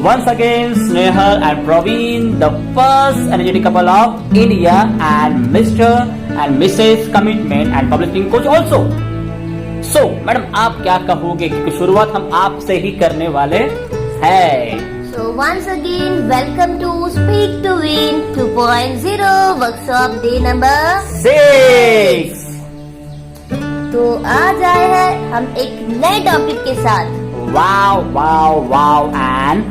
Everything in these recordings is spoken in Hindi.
once again, Snehal and Praveen, the first energetic couple of India, and Mr. and Mrs. Commitment and Publishing Coach also. So, madam आप क्या कहोगे क्योंकि शुरुआत हम आपसे ही करने वाले हैं. So once again, welcome to Speak to Win 2.0 workshop day number 6. तो आज आए हैं हम एक नए टॉपिक के साथ. वाव वाव वाव एंड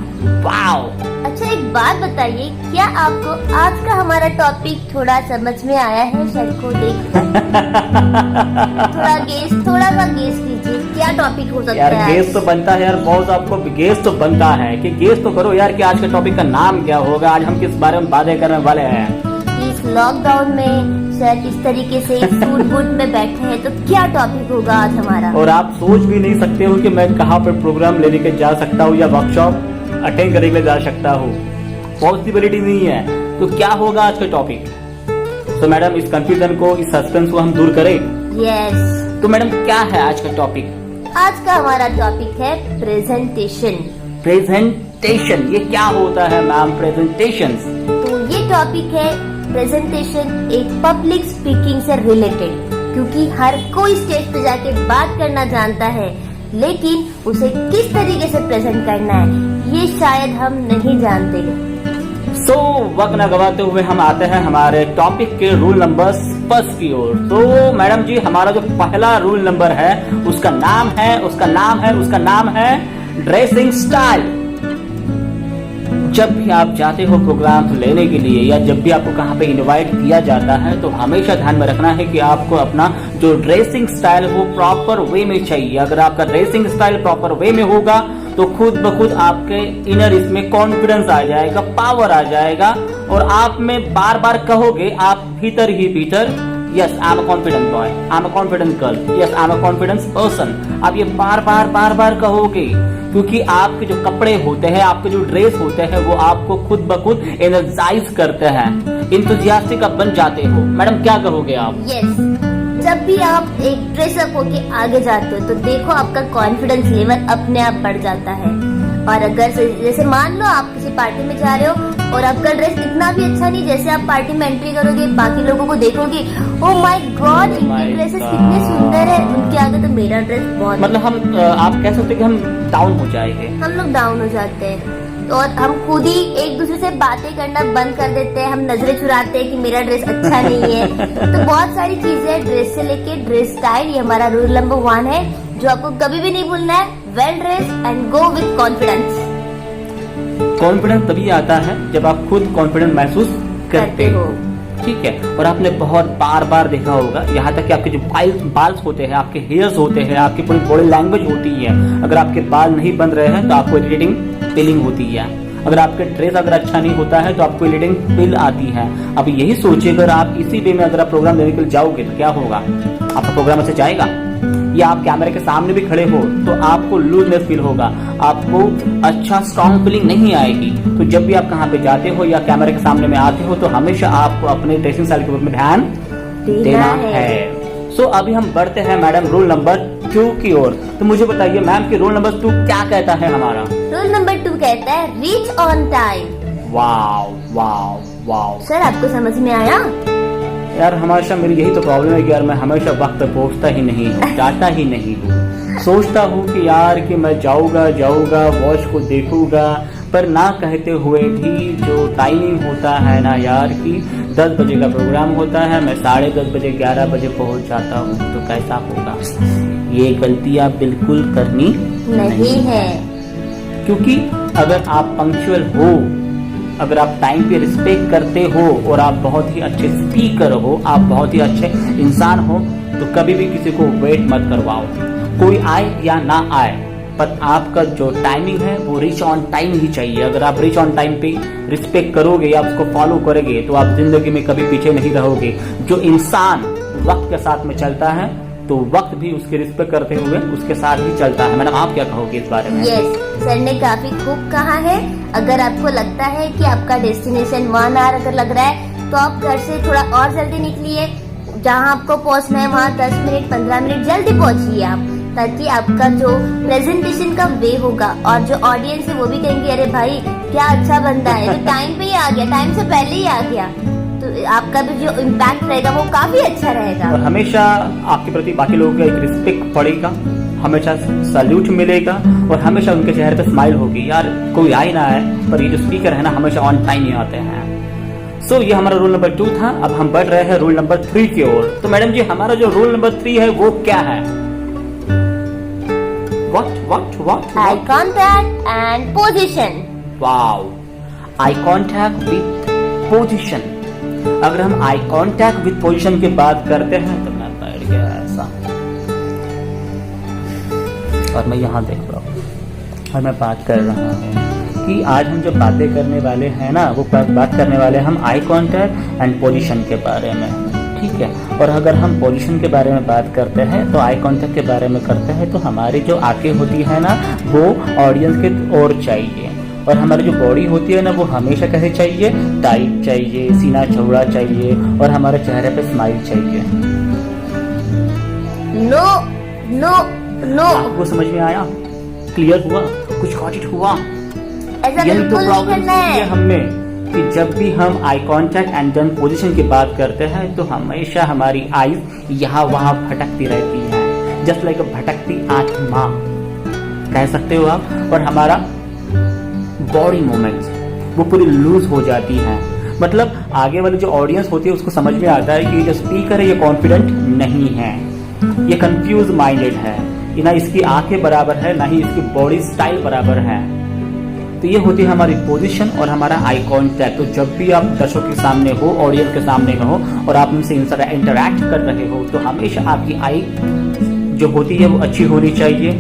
वाव. अच्छा एक बात बताइए, क्या आपको आज का हमारा टॉपिक थोड़ा समझ में आया है? सर को देख थोड़ा सा गेस कीजिए क्या टॉपिक हो सकता यार, है. गेस तो बनता है यार, बहुत आपको गेस तो बनता है कि गेस तो करो यार कि आज के टॉपिक का नाम क्या होगा, आज हम किस बारे में बातें करने वाले हैं. इस लॉकडाउन में सर इस तरीके से सूट बूट में बैठे हैं तो क्या टॉपिक होगा आज हमारा. और आप सोच भी नहीं सकते हो कि मैं कहाँ पर प्रोग्राम लेने के जा सकता हूँ या वर्कशॉप अटेंड करने के लिए जा सकता हूँ. पॉसिबिलिटी नहीं है. तो क्या होगा आज का टॉपिक? तो मैडम इस कंफ्यूजन को, इस सस्पेंस को हम दूर करें. यस. तो मैडम क्या है आज का टॉपिक? आज का हमारा टॉपिक है प्रेजेंटेशन. प्रेजेंटेशन, ये क्या होता है मैम प्रेजेंटेशन? तो ये टॉपिक है प्रेजेंटेशन एक पब्लिक स्पीकिंग से रिलेटेड, क्योंकि हर कोई स्टेज पे जाके बात करना जानता है, लेकिन उसे किस तरीके से प्रेजेंट करना है ये शायद हम नहीं जानते. सो वक्त न गवाते हुए हम आते हैं हमारे टॉपिक के रूल नंबर 1 की ओर. तो मैडम जी हमारा जो पहला रूल नंबर है उसका नाम है ड्रेसिंग स्टाइल. जब भी आप जाते हो प्रोग्राम लेने के लिए या जब भी आपको कहाँ पे इनवाइट किया जाता है तो हमेशा ध्यान में रखना है कि आपको अपना जो ड्रेसिंग स्टाइल वो प्रॉपर वे में चाहिए. अगर आपका ड्रेसिंग स्टाइल प्रॉपर वे में होगा तो खुद ब खुद आपके इनर इसमें कॉन्फिडेंस आ जाएगा, पावर आ जाएगा और आप में बार बार कहोगे आप भीतर ही भीतर, yes I am a confident boy, I am a confident girl, yes I am a confidence person. आप ये बार बार कहोगे क्योंकि आपके जो कपड़े होते हैं, आपके जो ड्रेस होते हैं वो आपको खुद ब खुद एनर्जाइज करते हैं, इंथुजियास्टिक आप बन जाते हो. मैडम क्या कहोगे आप? यस. जब भी आप एक ड्रेसअप होके आगे जाते हो तो देखो आपका कॉन्फिडेंस लेवल अपने आप बढ़ जाता है. और अगर जैसे मान लो आप किसी पार्टी में जा रहे हो और आपका ड्रेस इतना भी अच्छा नहीं, जैसे आप पार्टी में एंट्री करोगे बाकी लोगों को देखोगे, ओह माय गॉड इनके ड्रेसेस कितने सुंदर है, उनके आगे तो मेरा ड्रेस बहुत, मतलब हम आप कह सकते कि हम डाउन हो जाएंगे, हम लोग डाउन हो जाते हैं और हम खुद ही एक दूसरे से बातें करना बंद कर देते हैं. हम नजरें चुराते हैं कि मेरा ड्रेस अच्छा नहीं है. तो बहुत सारी चीजें ड्रेस से लेके ड्रेस स्टाइल, ये हमारा रूल नंबर 1 है जो आपको कभी भी नहीं भूलना है. Well dress and go with confidence. Confidence तभी आता है जब आप खुद कॉन्फिडेंट महसूस करते हो. ठीक है. और आपने बहुत बार देखा होगा, यहाँ तक कि आपके जो बाल होते हैं, आपके हेयर्स होते हैं, आपकी पूरी बॉडी लैंग्वेज होती है, अगर आपके बाल नहीं बन रहे हैं तो आपको इरिटेटिंग फीलिंग होती है. अगर आपके ड्रेस अगर अच्छा नहीं होता है तो आपको इरिटेटिंग फील आती है. अब यही सोचिए अगर आप इसी वे में अगर आप प्रोग्राम देने के लिए जाओगे तो क्या होगा? आपका प्रोग्राम अच्छे जाएगा? या आप कैमरे के सामने भी खड़े हो तो आपको लूजनेस फील होगा, आपको अच्छा स्ट्रॉन्ग फीलिंग नहीं आएगी. तो जब भी आप कहाँ पे जाते हो या कैमरे के सामने में आते हो तो हमेशा आपको अपने ड्रेसिंग स्टाइल के ऊपर में ध्यान देना है. सो अभी हम बढ़ते हैं मैडम रूल नंबर 2 की ओर. तो मुझे बताइए मैम कि रूल नंबर 2 क्या कहता है हमारा? रूल नंबर 2 कहता है reach on time. Wow wow wow. Sir आपको समझ में आया? यार हमेशा मेरी यही तो प्रॉब्लम है कि यार मैं हमेशा वक्त पे पहुंचता ही नहीं हूँ, जाता ही नहीं हूँ. सोचता हूँ कि यार कि मैं जाऊंगा वॉच को देखूंगा, पर ना कहते हुए भी जो टाइमिंग होता है ना यार कि 10 बजे का प्रोग्राम होता है, मैं 10:30 बजे 11 बजे पहुंच जाता हूँ. तो कैसा होगा? ये गलतियाँ बिल्कुल करनी नहीं है. क्योंकि अगर आप पंक्चुअल हो, अगर आप टाइम पे रिस्पेक्ट करते हो और आप बहुत ही अच्छे स्पीकर हो, आप बहुत ही अच्छे इंसान हो, तो कभी भी किसी को वेट मत करवाओ. कोई आए या ना आए, पर आपका जो टाइमिंग है वो रीच ऑन टाइम ही चाहिए. अगर आप रीच ऑन टाइम पे रिस्पेक्ट करोगे या उसको फॉलो करोगे तो आप जिंदगी में कभी पीछे नहीं रहोगे. जो इंसान वक्त के साथ में चलता है तो वक्त भी उसके रिस्पेक्ट करते हुए उसके साथ ही चलता है. मैडम आप क्या कहोगे इस बारे में? यस, सर ने काफी खूब कहा है. अगर आपको लगता है कि आपका डेस्टिनेशन 1 आवर अगर लग रहा है तो आप घर से थोड़ा और जल्दी निकलिए. जहाँ आपको पहुँचना है वहाँ 10 मिनट 15 मिनट जल्दी पहुँचिए आप. ताकि आपका जो प्रेजेंटेशन का वे होगा और जो ऑडियंस है वो भी कहेंगे अरे भाई क्या अच्छा बंदा है, तो टाइम पे ही आ गया, टाइम से पहले ही आ गया, तो आपका भी जो इम्पैक्ट रहेगा वो काफी अच्छा रहेगा। और हमेशा आपके प्रति बाकी लोगों का एक रिस्पेक्ट पड़ेगा, हमेशा सैल्यूट मिलेगा और हमेशा उनके चेहरे पे स्माइल होगी। यार कोई आए ना आए, पर ये जो स्पीकर है ना हमेशा ऑन टाइम ही आते हैं। सो ये हमारा रूल नंबर 2 था। अब हम बढ़ रहे हैं रूल नंबर 3 की ओर। तो मैडम जी हमारा जो रूल नंबर 3 है वो क्या है? What? Eye contact and position. Wow, eye contact with position. अगर हम आई कॉन्टैक्ट विथ पोजिशन की बात करते हैं तो मैं बैठ गया ऐसा और मैं यहाँ देख रहा हूँ और मैं बात कर रहा हूँ कि आज हम जो बातें करने वाले हैं ना वो बात करने वाले हम आई कॉन्टैक्ट एंड पोजीशन के बारे में, ठीक है। और अगर हम पोजीशन के बारे में बात करते हैं तो आई कॉन्टैक्ट के बारे में करते हैं तो हमारी जो आंखें होती है ना वो ऑडियंस के ओर चाहिए और हमारी जो बॉडी होती है ना वो हमेशा कैसे चाहिए, टाइट चाहिए, सीना चौड़ा चाहिए और हमारे चेहरे पे स्माइल चाहिए। नो आपको समझ में आया? क्लियर हुआ? कुछ गॉट इट हुआ? ऐसा यही तो बिल्कुल नहीं प्रॉब्लम करना है है। हमें कि जब भी हम eye contact and then position की बात करते हैं तो हमेशा हमारी आईज यहाँ वहाँ भटकती रहती है, जस्ट लाइक भटकती आंख माँ कह सकते हो आप। और हमारा बॉडी मूवमेंट्स वो पूरी लूज हो जाती है, मतलब आगे वाली जो ऑडियंस होती है उसको समझ में आता है कि ये जो स्पीकर है ये कॉन्फिडेंट नहीं है, ये कंफ्यूज माइंडेड है, ना इसकी आंखें बराबर है ना ही इसकी बॉडी स्टाइल बराबर है। तो ये होती है हमारी पोजीशन और हमारा आई कांटेक्ट। तो जब भी आप दर्शकों के सामने हो, ऑडियंस के सामने हो और आप उनसे इंटरैक्ट कर रहे हो तो हमेशा आपकी आई जो होती है वो अच्छी होनी चाहिए।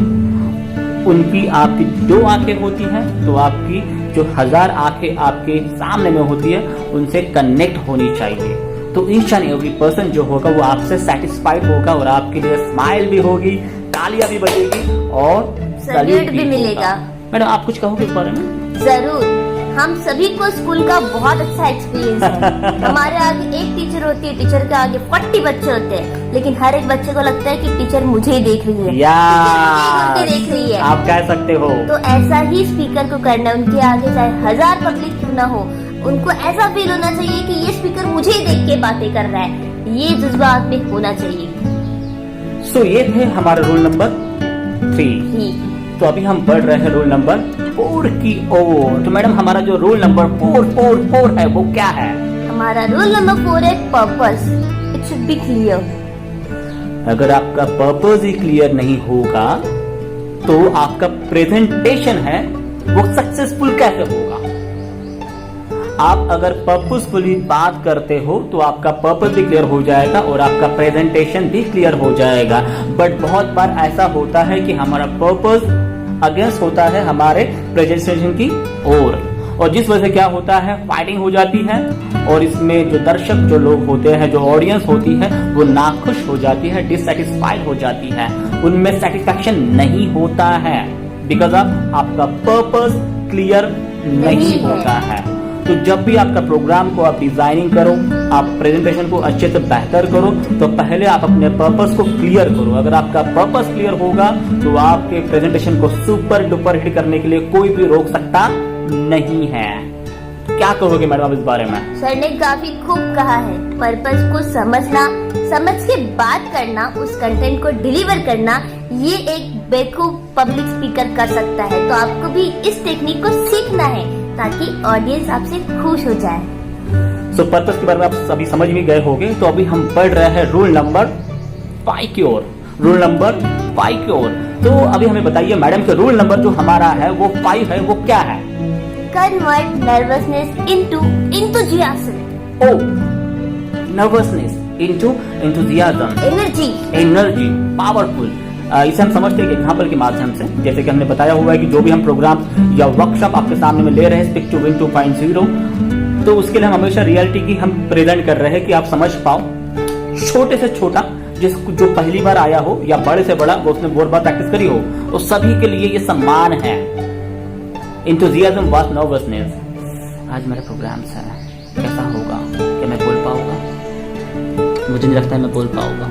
उनकी आपकी 2 आंखें होती हैं तो आपकी जो 1000 आंखें आपके सामने में होती है उनसे कनेक्ट होनी चाहिए। तो ईच एंड एवरी पर्सन जो होगा वो आपसे सेटिस्फाइड होगा और आपके लिए स्माइल भी होगी, तालियां भी बजेगी और सैल्यूट भी मिलेगा। मैडम आप कुछ कहोगे इस बारे में? जरूर, हम सभी को स्कूल का बहुत अच्छा एक्सपीरियंस है। हमारे आगे एक टीचर होती है, टीचर के आगे 40 बच्चे होते हैं, लेकिन हर एक बच्चे को लगता है कि टीचर मुझे ही देख रही है, टीचर मुझे देख रही है। आप कह सकते हो। तो ऐसा ही स्पीकर को करना है, उनके आगे चाहे 1000 पब्लिक क्यों ना हो, उनको ऐसा फील होना चाहिए कि ये स्पीकर मुझे ही देख के बातें कर रहा है, ये जज्बा आप में होना चाहिए। सो ये थे हमारा रूल नंबर 3। तो अभी हम बढ़ रहे हैं रूल नंबर 4 की ओर। तो मैडम हमारा जो रूल नंबर 4 है वो क्या है? हमारा रूल नंबर 4 है purpose. It should be clear. अगर आपका पर्पस ही क्लियर नहीं होगा तो आपका प्रेजेंटेशन है वो सक्सेसफुल कैसे होगा? आप अगर पर्पसफुली बात करते हो तो आपका पर्पस भी क्लियर हो जाएगा और आपका प्रेजेंटेशन भी क्लियर हो जाएगा। बट बहुत बार ऐसा होता है कि हमारा पर्पस अगेंस्ट होता है हमारे प्रेजेंटेशन की ओर और जिस वजह से क्या होता है, फाइटिंग हो जाती है और इसमें जो दर्शक जो लोग होते हैं, जो ऑडियंस होती है वो नाखुश हो जाती है, डिससेटिस्फाइड हो जाती है, उनमें सेटिस्फैक्शन नहीं होता है बिकॉज आपका पर्पस क्लियर नहीं होता है। तो जब भी आपका प्रोग्राम को आप डिजाइनिंग करो, आप प्रेजेंटेशन को अच्छे से बेहतर करो तो पहले आप अपने पर्पस को क्लियर करो। अगर आपका पर्पस क्लियर होगा तो आपके प्रेजेंटेशन को सुपर डुपर हिट करने के लिए कोई भी रोक सकता नहीं है। क्या कहोगे मैडम आप इस बारे में? सर ने काफी खूब कहा है, पर्पस को समझना, समझ के बात करना, उस कंटेंट को डिलीवर करना, ये एक बेवकूफ पब्लिक स्पीकर कर सकता है। तो आपको भी इस टेक्निक को सीखना है ताकि ऑडियंस आपसे खुश हो जाए। सो पर्पस के बारे में आप सभी समझ भी गए होंगे। तो अभी हम पढ़ रहे हैं रूल नंबर 5 की ओर। रूल नंबर 5 की ओर। तो अभी हमें बताइए मैडम के रूल नंबर जो हमारा है वो 5 है वो क्या है? Convert nervousness into enthusiasm। Oh, nervousness into enthusiasm, energy, powerful. इसे हम समझते हैं कि एग्जाम्पल के माध्यम से, जैसे कि हमने बताया हुआ है कि जो भी हम प्रोग्राम या वर्कशॉप आपके सामने में ले रहे हैं स्पीक टू विन 2.0, तो उसके लिए हम हमेशा रियलिटी की हम प्रेजेंट कर रहे हैं कि आप समझ पाओ। छोटे से छोटा जो पहली बार आया हो या बड़े से बड़ा वो उसने बहुत बार प्रैक्टिस करी हो, तो सभी के लिए ये सम्मान है। Enthusiasm was nervousness। आज मेरा प्रोग्राम है, कैसा होगा, क्या मैं बोल पाऊंगा? मुझे नहीं लगता है मैं बोल पाऊंगा।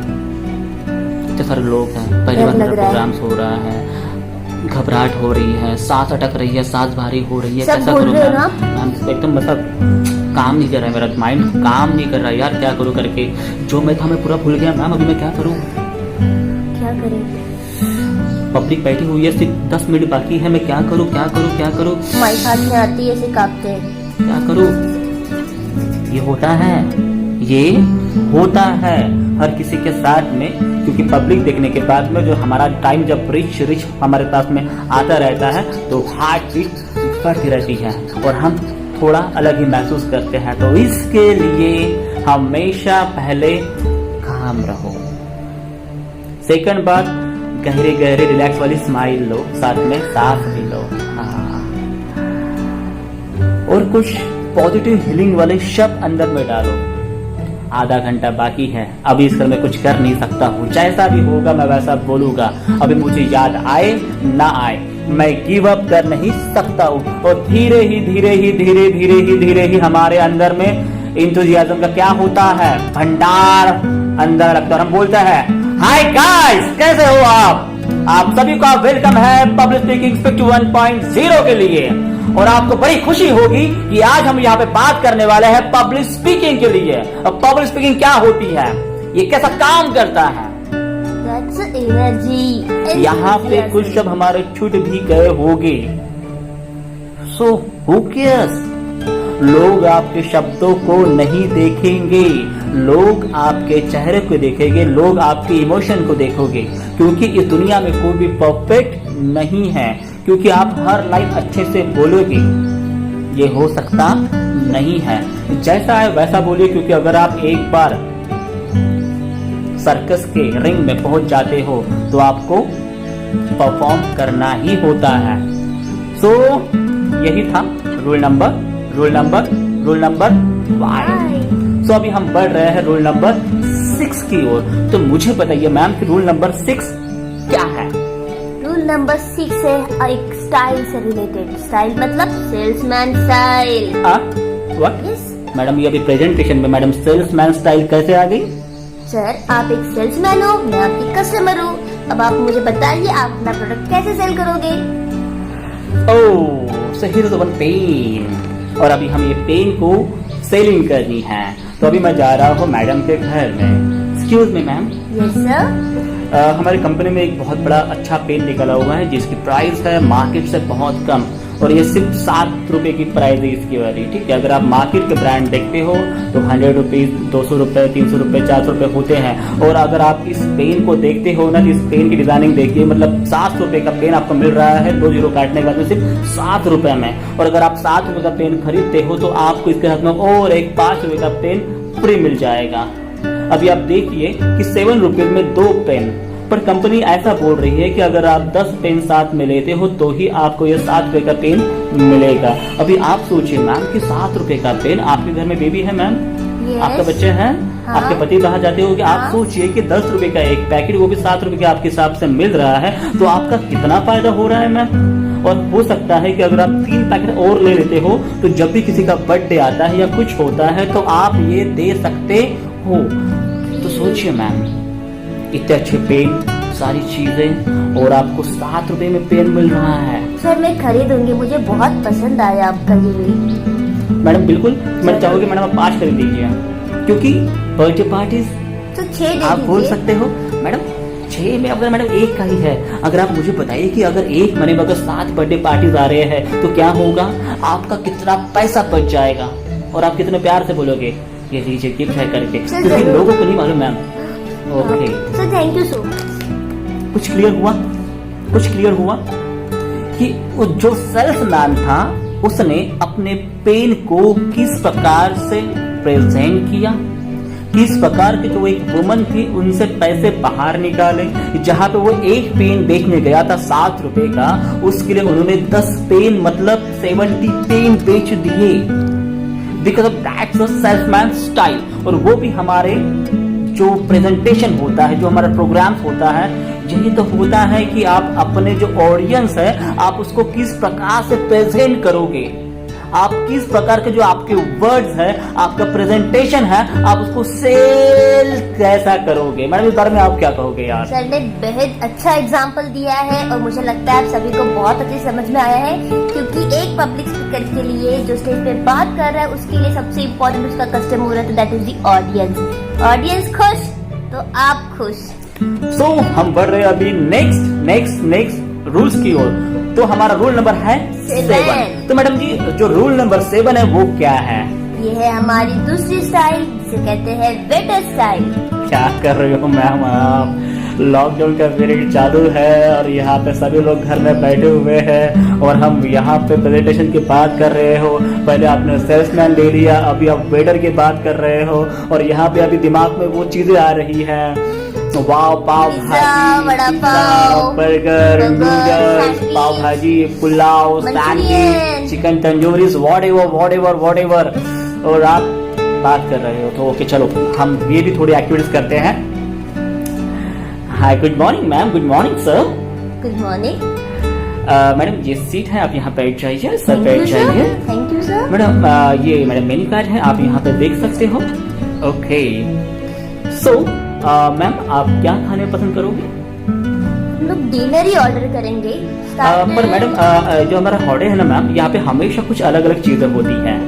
इतने सारे लोग हैं, पहली बार मेरा प्रोग्राम्स हो रहा है, घबराहट हो रही है, सांस अटक रही है, सांस भारी हो रही है, कैसा करूँ मैम? एकदम मतलब काम नहीं कर रहा है, मेरा माइंड काम नहीं कर रहा है यार, क्या करूँ करके। जो मैं था मैं पूरा भूल गया मैम, अभी मैं क्या करूँ? क्या करें? पब्लिक बैठी हुई है, सिर्फ 10 मिनट बाकी है, मैं क्या करूँ क्या करूँ क्या करूँ? माइक हाथ में आती है, ऐसे कांपते हैं। क्या करूँ? ये होता है, ये होता है हर किसी के साथ में, क्योंकि पब्लिक देखने के बाद में जो हमारा टाइम जब रिच हमारे पास में आता रहता है तो हार्ट बीट बढ़ती रहती है और हम थोड़ा अलग ही महसूस करते हैं। तो इसके लिए हमेशा पहले काम रहो। सेकंड बात, गहरे गहरे रिलैक्स वाली स्माइल लो, साथ में सांस भी लो, हाँ। और कुछ पॉजिटिव हीलिंग वाले शब्द अंदर में डालो। आधा घंटा बाकी है, अभी इसकर मैं कुछ कर नहीं सकता हूँ, जैसा भी होगा मैं वैसा बोलूंगा, अभी मुझे याद आए ना आए, मैं गिव अप कर नहीं सकता हूँ। और धीरे ही हमारे अंदर में एंथुसियाज्म का क्या होता है, भंडार अंदर लगता है। हम बोलते हैं हाय गाइस, कैसे हो आप सभी का वेलकम है पब्लिक स्पीकिंग स्पीक 1.0 के लिए। और आपको बड़ी खुशी होगी कि आज हम यहाँ पे बात करने वाले हैं पब्लिक स्पीकिंग के लिए। अब पब्लिक स्पीकिंग क्या होती है, ये कैसा काम करता है, एनर्जी। यहाँ पे कुछ शब्द हमारे छूट भी गए होंगे, सो हु केयर्स। लोग आपके शब्दों को नहीं देखेंगे, लोग आपके चेहरे को देखेंगे, लोग आपके इमोशन को देखोगे, क्योंकि इस दुनिया में कोई भी परफेक्ट नहीं है। क्योंकि आप हर लाइन अच्छे से बोलोगे, ये हो सकता नहीं है, जैसा है वैसा बोलिए। क्योंकि अगर आप एक बार सर्कस के रिंग में पहुंच जाते हो तो आपको परफॉर्म करना ही होता है। सो यही था रूल नंबर 5। सो अभी हम बढ़ रहे हैं रूल नंबर 6 की ओर। तो मुझे बताइए मैम कि रूल नंबर 6 क्या है? रूल नंबर 6 है एक स्टाइल से रिलेटेड। स्टाइल मतलब salesman style. What? Yes madam, ये अभी प्रेजेंटेशन में मैडम सेल्समैन स्टाइल कैसे आ गई? सर, आप एक सेल्समैन हो, मैं आपकी कस्टमर हूँ। अब आप मुझे बताइए आप अपना प्रोडक्ट कैसे सेल करोगे? Oh, so here is one pen. और अभी हम ये पेन को सेलिंग करनी है। तो अभी मैं जा रहा हूँ मैडम के घर में। Excuse me ma'am. Yes sir. हमारी कंपनी में एक बहुत बड़ा अच्छा पेन निकला हुआ है जिसकी प्राइस है मार्केट से बहुत कम, और ये सिर्फ 7 रुपए की प्राइस है इसकी वाली, ठीक है। अगर आप मार्केट के ब्रांड देखते हो तो 100 रुपीज, 200 रुपए, 300 रुपए, 400 रुपए होते हैं। और अगर आप इस पेन को देखते हो ना, तो इस पेन की डिजाइनिंग देखिए, मतलब 7 रुपए का पेन आपको मिल रहा है 2 जीरो काटने के बाद में सिर्फ 7 रुपए में। और अगर आप 7 रुपए का पेन खरीदते हो तो आपको इसके साथ में और एक 5 रुपए का पेन फ्री मिल जाएगा। अभी आप देखिए कि 7 रुपीज में 2 पेन, पर कंपनी ऐसा बोल रही है कि अगर आप 10 पेन साथ में लेते हो तो ही आपको ये 7 रुपए का पेन मिलेगा। अभी आप सोचिए मैम कि 7 रुपए का पेन, आपके घर में बेबी है मैम? yes. आपके बच्चे हैं? हाँ. आपके पति बाहर जाते हो कि हाँ. आप सोचिए कि 10 रुपए का एक पैकेट, वो भी 7 रुपए के आपके हिसाब से मिल रहा है, तो आपका कितना फायदा हो रहा है मैम। और हो सकता है कि अगर आप 3 पैकेट और ले लेते हो तो जब भी किसी का बर्थडे आता है या कुछ होता है तो आप ये दे सकते हो। तो सोचिए मैम, इतने अच्छे पेन, सारी चीजें, और आपको 7 रुपए में पेन मिल रहा है। सर, मैं खरीदूंगी, मुझे बहुत पसंद आया आपका ये। मैडम बिल्कुल, मैं चाहूंगी मैडम आप 5 खरीद लीजिए, क्योंकि बर्थडे पार्टीज तो 6 दे आप बोल दीजिए। सकते हो मैडम 6 में, अगर मैडम 1 का ही है। अगर आप मुझे बताइए कि अगर 1 महीने में अगर 7 बर्थडे पार्टीज आ रहे हैं तो क्या होगा, आपका कितना पैसा बच जाएगा, और आप कितने प्यार से बोलोगे ये लीजिए गिफ्ट है करके, क्योंकि लोगों को नहीं मालूम ma'am. Okay sir, thank you so much. कुछ क्लियर हुआ कि वो जो सेल्समैन था उसने अपने पेन को किस प्रकार से प्रेजेंट किया, किस प्रकार की जो एक वुमन थी उनसे पैसे बाहर निकाले। जहां पे वो एक पेन बेचने गया था 7 रुपए का, उसके लिए उन्होंने 10 पेन मतलब 70 पेन बेच दिए, because of that's a salesman style. और वो भी हमारे जो प्रेजेंटेशन होता है, जो हमारा प्रोग्राम होता है, यही तो होता है कि आप अपने जो ऑडियंस है आप उसको किस प्रकार से प्रेजेंट करोगे। आप किस प्रकार के जो आपके वर्ड्स है, आपका प्रेजेंटेशन है, आप उसको सेल कैसा करोगे। मैडम इस बारे में आप क्या कहोगे यार। सर ने बेहद अच्छा एग्जाम्पल दिया है और मुझे लगता है आप सभी को बहुत अच्छे समझ में आया है, क्योंकि एक पब्लिक स्पीकर के लिए जो स्टेज पे बात कर रहा है उसके लिए सबसे इम्पोर्टेंट उसका कस्टमर है, तो that is the audience. Audience खुश तो आप खुश। सो हम बढ़ रहे हैं अभी नेक्स्ट रूल्स की ओर। तो हमारा रूल नंबर है 7। तो मैडम जी जो रूल नंबर 7 है वो क्या है। ये है हमारी दूसरी स्टाइल जिसे कहते हैं वेटर स्टाइल। क्या कर रहे हो मैम आप। लॉकडाउन का पीरियड चालू है और यहाँ पे सभी लोग घर में बैठे हुए हैं और हम यहाँ पे प्रेजेंटेशन की बात कर रहे हो। पहले आपने सेल्समैन ले लिया, अभी आप वेटर की बात कर रहे हो और यहाँ पे अभी दिमाग में वो चीजें आ रही है। वाव, पाव भाजी, वड़ा पाव, बर्गर, नूडल्स, पाव भाजी, pulao, sandwich, chicken tandoori, whatever और आप बात कर रहे हो। तो ओके चलो हम ये भी थोड़ी एक्टिविटीज करते हैं। Hi, good morning ma'am. Good morning sir. Good morning madam ये सीट है, आप यहाँ बैठ जाइए। सर बैठ जाइए। Thank you sir. मैडम ये मैडम मेन्यू कार्ड है, आप यहाँ पे देख सकते हो। ओके सो मैम आप क्या खाने पसंद करोगे। हम लोग डिनर ही ऑर्डर करेंगे। पर मैडम जो हमारा ऑर्डर है ना मैम, यहाँ पे हमेशा कुछ अलग अलग चीजें होती हैं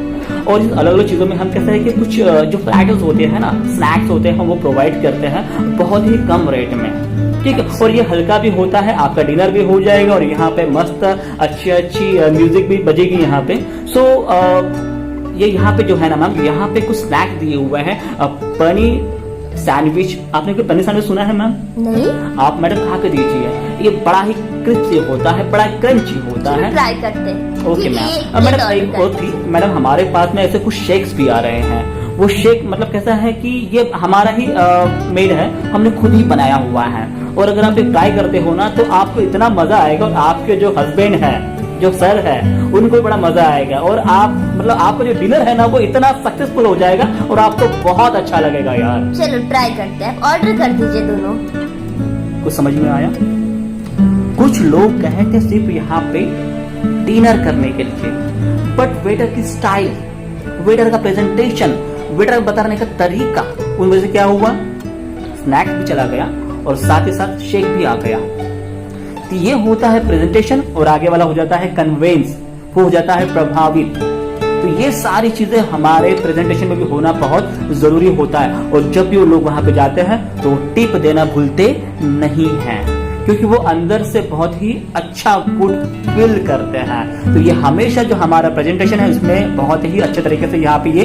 और इस अलग अलग चीजों में हम कहते हैं कि कुछ जो फ्लैटर्स होते हैं ना, स्नैक्स होते हैं, हम वो प्रोवाइड करते हैं बहुत ही कम रेट में। ठीक है, और ये हल्का भी होता है, आपका डिनर भी हो जाएगा और यहाँ पे मस्त अच्छी म्यूजिक भी बजेगी यहाँ पे। सो ये यहाँ पे जो है ना मैम, यहाँ पे कुछ स्नैक्स दिए हुए हैं। पनीर सैंडविच, आपने कोई पनीर सैंडविच सुना है मैम। नहीं। आप मैडम खा के दीजिए, ये बड़ा ही क्रिस्पी होता है, बड़ा क्रंची होता है। ट्राई करते हैं। Okay ma'am. मैडम एक और थी मैडम, हमारे पास में ऐसे कुछ शेक्स भी आ रहे हैं। वो शेक मतलब कैसा है कि ये हमारा ही मेड है, हमने खुद ही बनाया हुआ है और अगर आप ट्राई करते हो ना तो आपको इतना मजा आएगा और आपके जो हस्बैंड है, जो सर है, उनको बड़ा मजा आएगा और आप मतलब आपका जो डिनर है ना वो इतना सक्सेसफुल हो जाएगा और आपको बहुत अच्छा लगेगा यार। चलो ट्राई करते हैं, ऑर्डर कर दीजिए दोनों। कुछ समझ में आया। कुछ लोग कहते सिर्फ यहाँ पे डिनर करने के लिए, बट वेटर की स्टाइल, वेटर का प्रेजेंटेशन, वेटर बताने का तरीका, उन वजह से क्या हुआ, स्नैक्स भी चला गया और साथ ही साथ शेक भी आ गया। तो ये होता है प्रेजेंटेशन और आगे वाला हो जाता है कन्वेंस, हो जाता है प्रभावित। तो ये सारी चीजें हमारे प्रेजेंटेशन में भी होना बहुत जरूरी होता है और जब भी वो लोग वहां पे जाते हैं तो टिप देना भूलते नहीं हैं, क्योंकि वो अंदर से बहुत ही अच्छा गुड फील करते हैं। तो ये हमेशा जो हमारा प्रेजेंटेशन है उसमें बहुत ही अच्छे तरीके से यहाँ पे ये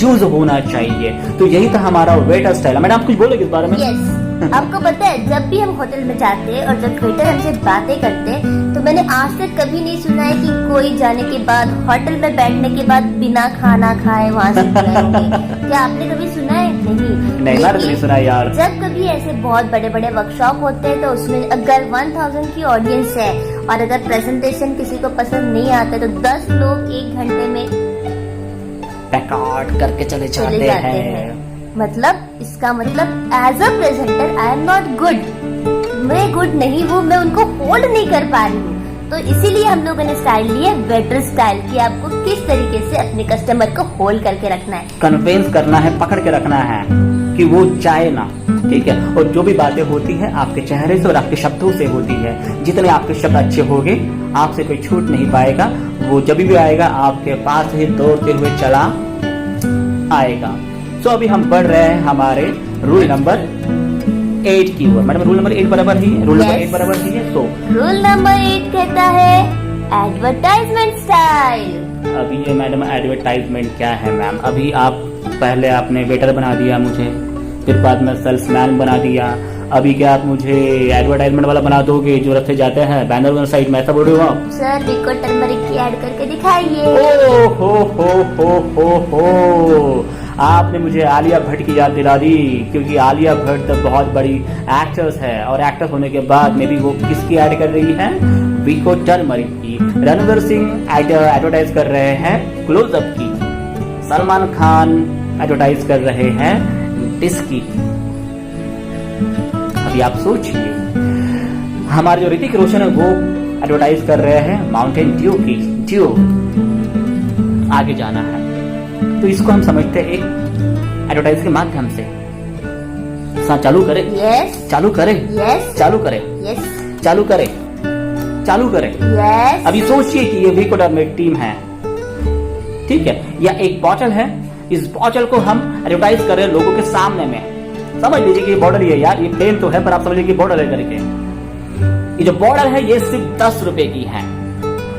यूज होना चाहिए। तो यही था हमारा वेटर स्टाइल। मैडम आप कुछ बोलोगे इस बारे में। yes. आपको पता है जब भी हम होटल में जाते हैं और जब वेटर हमसे बातें करते हैं तो मैंने आज तक कभी नहीं सुना है कि कोई जाने के बाद, होटल में बैठने के बाद बिना खाना खाए वहाँ से जाएंगे। क्या आपने कभी सुना है? नहीं मैंने नहीं सुना यार। जब कभी ऐसे बहुत बड़े बड़े वर्कशॉप होते हैं तो उसमें अगर 1000 की ऑडियंस है और अगर प्रेजेंटेशन किसी को पसंद नहीं आता तो 10 लोग 1 घंटे में पैकआउट करके चले जाते हैं। मतलब इसका मतलब as a presenter I am not good, मैं गुड नहीं हूँ, मैं उनको होल्ड नहीं कर पा रही हूँ। तो इसीलिए हम लोगों ने स्टाइल लिया वेटर स्टाइल कि आपको किस तरीके से अपने कस्टमर को होल्ड करके रखना है, कन्विंस करना है, पकड़ के रखना है कि वो जाए ना। ठीक है, और जो भी बातें होती है आपके चेहरे से और आपके शब्दों से होती है। जितने आपके शब्द अच्छे होंगे आपसे कोई छूट नहीं पाएगा, वो जब भी आएगा आपके पास ही दौड़ते हुए चला आएगा। तो अभी हम बढ़ रहे हैं हमारे रूल नंबर 8 की ओर। मैडम रूल नंबर 8 बराबर ही है, रूल नंबर 8 बराबर ही है। तो रूल नंबर 8 कहता है एडवर्टाइजमेंट स्टाइल। अभी ये मैडम एडवर्टाइजमेंट क्या है मैम। अभी आप पहले आपने वेटर बना दिया मुझे, फिर बाद में सेल्समैन बना दिया, अभी क्या आप मुझे एडवर्टाइजमेंट वाला बना दोगे जो रखे जाते हैं बैनर साइड में, ऐसा बोल रहे हो आप। सर रिको टर्मरिक की ऐड करके दिखाइए। ओ हो आपने मुझे आलिया भट्ट की याद दिला दी, क्योंकि आलिया भट्ट तो बहुत बड़ी एक्ट्रेस है और एक्ट्रेस होने के बाद में भी वो किसकी ऐड कर रही है, विको टर्मरिक की। रणवीर सिंह एडवर्टाइज कर रहे हैं क्लोजअप की, सलमान खान एडवर्टाइज कर रहे हैं डिस्की। अभी आप सोचिए, हमारे जो ऋतिक रोशन है वो एडवर्टाइज कर रहे हैं माउंटेन ड्यू की, ड्यू। आगे जाना है। तो इसको हम समझते हैं एक एडवर्टाइज के माध्यम से। चालू करें? यस। चालू करें? यस। चालू करें? यस। चालू करें? चालू करें? यस। अभी सोचिए कि ये विकोडर्मेट टीम है, ठीक है, या एक बॉटल है। इस बॉटल को हम एडवर्टाइज कर रहे हैं लोगों के सामने में। समझ लीजिए कि ये बॉटल ही है यार, ये प्लेन तो है पर आप समझ लीजिए कि बॉटल है करके। ये जो बॉटल है ये सिर्फ 10 रुपए की है,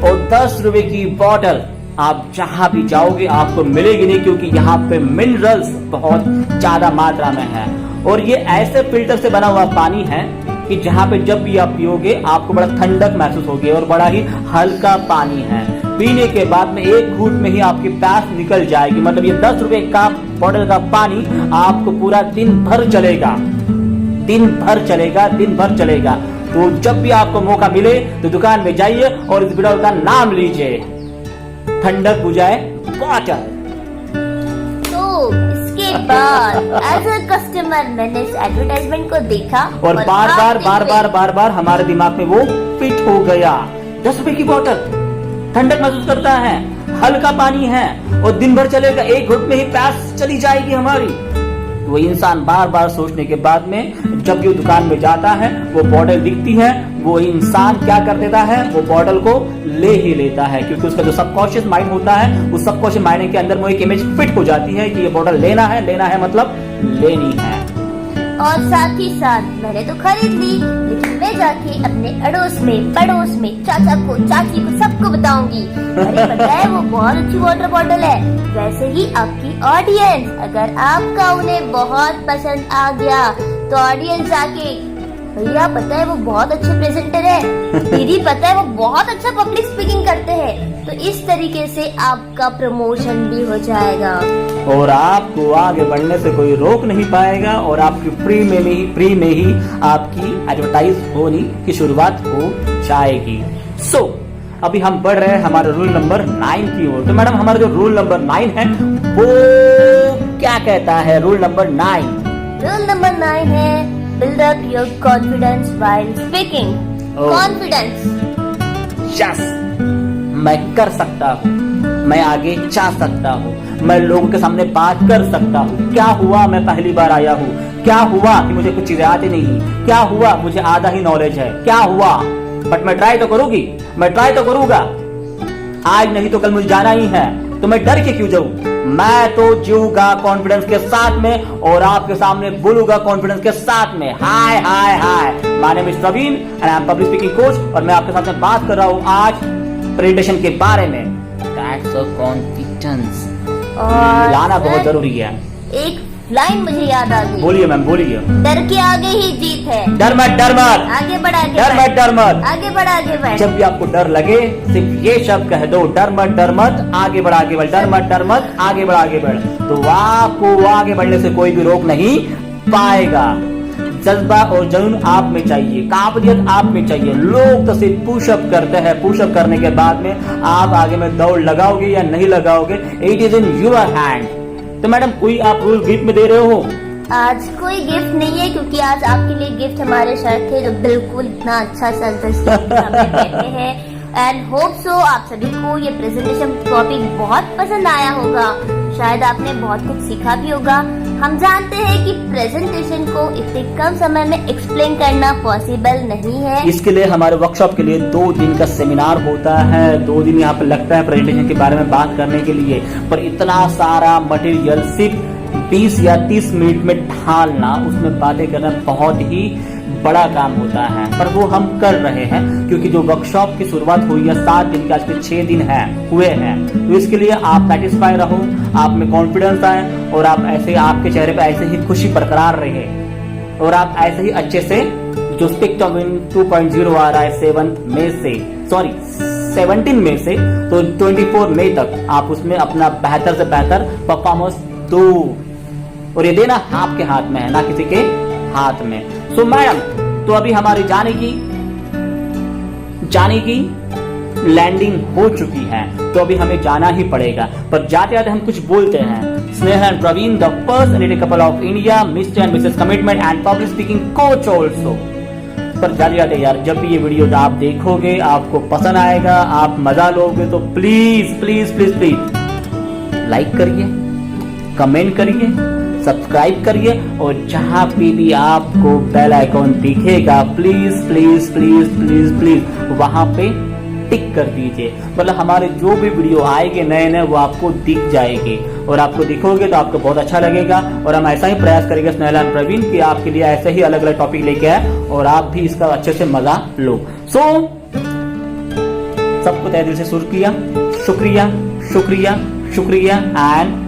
और 10 रुपए की बॉटल आप जहां भी जाओगे आपको मिलेगी नहीं, क्योंकि यहाँ पे मिनरल्स बहुत ज्यादा मात्रा में है। और ये ऐसे फिल्टर से बना हुआ पानी है कि जहाँ पे जब भी आप पियोगे आपको बड़ा ठंडक महसूस होगी, और बड़ा ही हल्का पानी है। पीने के बाद में एक घूंट में ही आपकी प्यास निकल जाएगी। मतलब ये 10 रुपए का बॉटल का पानी आपको पूरा दिन भर चलेगा, दिन भर चलेगा, दिन भर चलेगा। तो जब भी आपको मौका मिले तो दुकान में जाइए और इस बॉटल का नाम लीजिए, ठंडक बुझाए बॉटल। तो इसके बाद एज अ कस्टमर मैंने इस एडवर्टाइजमेंट को देखा और बार बार हमारे दिमाग में वो फिट हो गया। 10 रुपए की बॉटल, ठंडक महसूस करता है, हल्का पानी है, और दिन भर चलेगा, एक घुट में ही प्यास चली जाएगी हमारी। वो इंसान बार बार सोचने के बाद में जब ये दुकान में जाता है, वो बॉटल दिखती है, वो इंसान क्या कर देता है, वो बॉटल को ले ही लेता है, क्योंकि उसका जो सबकॉन्शियस माइंड होता है, उस सबकॉन्शियस माइंड के अंदर वो एक इमेज फिट हो जाती है कि ये बॉटल लेना है मतलब लेनी है। और साथ ही साथ मैंने तो खरीद ली, लेकिन मैं जाके अपने अड़ोस में, पड़ोस में, चाचा को, चाची को, सबको बताऊंगी, अरे पता है वो बहुत अच्छी वाटर बॉटल है। वैसे ही आपकी ऑडियंस, अगर आपका उन्हें बहुत पसंद आ गया तो ऑडियंस जाके, भैया पता है वो बहुत अच्छे प्रेजेंटर है, दीदी पता है वो बहुत अच्छा पब्लिक स्पीकिंग करते हैं। तो इस तरीके से आपका प्रमोशन भी हो जाएगा और आपको आगे बढ़ने से कोई रोक नहीं पाएगा, और आपकी फ्री में ही आपकी एडवर्टाइज होने की शुरुआत हो जाएगी। सो अभी हम बढ़ रहे हैं हमारे रूल नंबर 9 की ओर। तो मैडम हमारा जो रूल नंबर 9 है वो क्या कहता है? रूल नंबर 9 है build up your confidence while speaking. Confidence. Yes, मैं कर सकता हूँ, मैं आगे जा सकता हूँ, मैं लोगों के सामने बात कर सकता हूँ। क्या हुआ मैं पहली बार आया हूँ, क्या हुआ कि मुझे कुछ चीजें आती नहीं, क्या हुआ मुझे आधा ही नॉलेज है, क्या हुआ, बट मैं ट्राई तो करूंगी, मैं ट्राई तो करूंगा। आज नहीं तो कल मुझे जाना ही है, तो मैं डर के क्यों जाऊं? मैं तो जीऊंगा कॉन्फिडेंस के साथ में, और आपके सामने बोलूंगा कॉन्फिडेंस के साथ में। Hi hi hi, my name is Praveen and I am public speaking coach, और मैं आपके साथ में बात कर रहा हूँ आज प्रेजेंटेशन के बारे में। दैट्स अ कॉन्फिडेंस लाना बहुत जरूरी है। एक लाइन मुझे याद आ गई। बोलिए मैम, बोलिए। डर के आगे ही जीत है। डर मत, डर मत, आगे बढ़, आगे डर मत, डर मत, आगे बढ़, आगे बढ़। जब भी आपको डर लगे सिर्फ ये शब्द कह दो, डर मत, डर मत, आगे बढ़, आगे बढ़, डर मत, डर मत, आगे बढ़, आगे बढ़। तो आपको आगे बढ़ने से कोई भी रोक नहीं पाएगा। जज्बा और जुनून आप में चाहिए, काबिलियत आप में चाहिए। लोग तो सिर्फ पुशअप करते हैं, पुशअप करने के बाद में आप आगे में दौड़ लगाओगे या नहीं लगाओगे, it is in your hand. तो मैडम कोई आप रूल गिफ्ट में दे रहे हो? आज कोई गिफ्ट नहीं है, क्योंकि आज आपके लिए गिफ्ट हमारे सर थे जो बिल्कुल इतना अच्छा हमें कहते हैं। एंड होप सो आप सभी को ये प्रेजेंटेशन टॉपिक बहुत पसंद आया होगा, शायद आपने बहुत कुछ सीखा भी होगा। हम जानते हैं कि प्रेजेंटेशन को इतने कम समय में एक्सप्लेन करना पॉसिबल नहीं है। इसके लिए हमारे वर्कशॉप के लिए 2 दिन का सेमिनार होता है, 2 दिन यहाँ पे लगता है प्रेजेंटेशन के बारे में बात करने के लिए। पर इतना सारा मटेरियल सिर्फ 20 या 30 मिनट में ढालना, उसमें बातें करना बहुत ही बड़ा काम होता है, पर वो हम कर रहे हैं क्योंकि जो वर्कशॉप की शुरुआत हुई है 7 दिन के, आज के 6 दिन हुए हैं। तो इसके लिए आप सेटिस्फाई रहो, आप में कॉन्फिडेंस आए, और आप ऐसे, आपके चेहरे पे ऐसे ही खुशी बरकरार रहे, और आप ऐसे ही अच्छे से जो स्पीक टू विन 2.0 आ रहा है 17 मई से तो 24 मई तक आप उसमें अपना बेहतर से बेहतर परफॉर्मेंस दो, और ये देना आपके हाथ में है, ना किसी के हाथ में। सो मैडम, तो अभी हमारी जाने की लैंडिंग हो चुकी है, तो अभी हमें जाना ही पड़ेगा। पर जाते जाते हम कुछ बोलते हैं। Sneha and Praveen, the first NDT couple of India, Mr and Mrs commitment and public speaking coach also. पर जाते जाते यार, जब भी ये वीडियो आप देखोगे, आपको पसंद आएगा, आप मजा लोगे, तो please please please please like करिए, कमेंट करिए, सब्सक्राइब करिए और जहां पे भी आपको बेल आइकॉन दिखेगा please please please please please वहां पे टिक कर दीजिए। मतलब हमारे जो भी वीडियो आएंगे नए नए वो आपको दिख जाएंगे और आपको दिखोगे तो आपको बहुत अच्छा लगेगा। और हम ऐसा ही प्रयास करेंगे स्नेहल एंड प्रवीण कि आपके लिए ऐसे ही अलग अलग टॉपिक लेके आए और आप भी इसका अच्छे से मजा लो। सबको तहे दिल से शुक्रिया शुक्रिया शुक्रिया शुक्रिया एंड